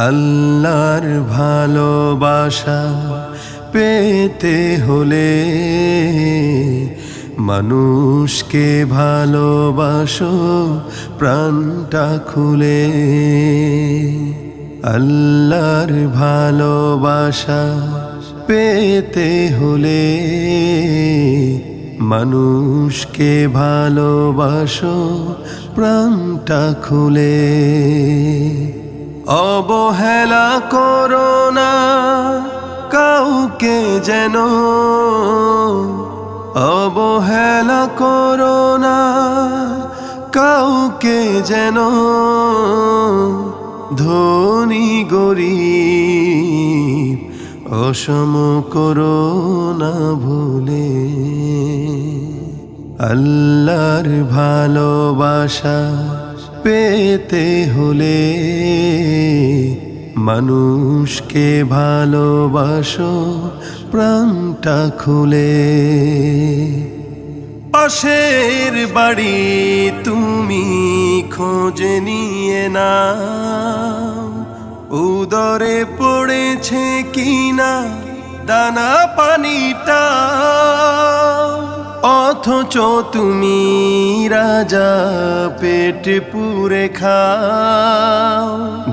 আল্লাহর ভালোবাসা পেতে হলে মানুষকে ভালোবাসো প্রাণটা খুলে। আল্লাহর ভালোবাসা পেতে হলে মানুষকে ভালোবাসো প্রাণটা খুলে। অবহেলা করো না কাউকে যেন, অবহেলা করো না কাউকে যেন, ধনী গরিব অসম করো না ভুলে। আল্লাহর ভালোবাসা পেতে হলে মানুষকে ভালোবাসো প্রাণটা খুলে। পাশের বাড়ি তুমি খোঁজ নিয়ে না, উদরে পড়েছে কিনা দানা পানিটা, অথচ তুমি রাজা পেট পুরে খাও।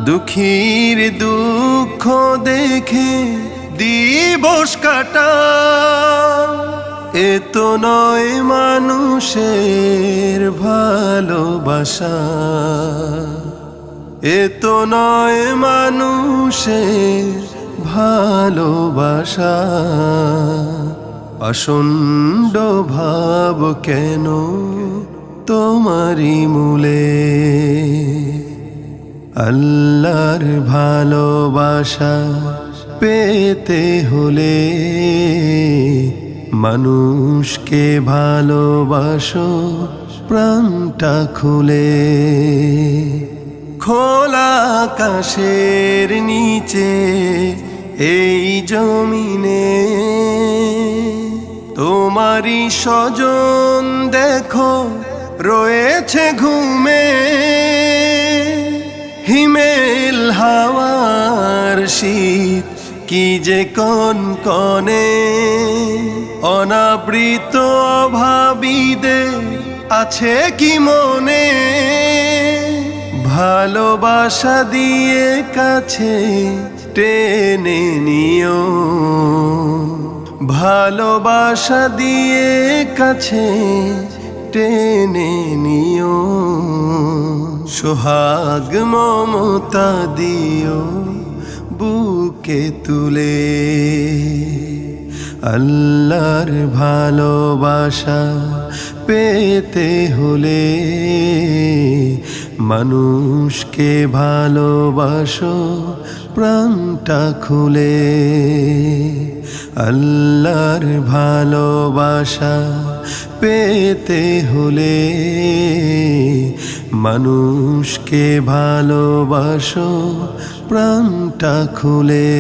দুঃখীর দুঃখ দেখে দিবস কাটাও, এ তো নয় মানুষের ভালোবাসা, এ তো নয় মানুষের ভালোবাসা। পাষণ্ড ভাব কেন তোমারি মূলে। আল্লাহর ভালোবাসা পেতে হলে মানুষকে ভালোবাসো প্রাণটা খুলে। খোলা আকাশের নিচে এই জমিনে তোমারি স্বজন দেখো রয়েছে ঘুমে। হিমেল হাওয়ার শীত কি যে কনকনে, অনাবৃত অভাবীদের আছে কি মনে। ভালোবাসা দিয়ে কাছে টেনে নিও, ভালোবাসা দিয়ে কাছে টেনে নিও। সোহাগ মমতা দিও বুকে তুলে। আল্লাহর ভালোবাসা পেতে হলে মানুষকে ভালোবাসো প্রাণটা খুলে। আল্লাহর ভালোবাসা পেতে হলে মানুষকে ভালোবাসো প্রাণটা খুলে।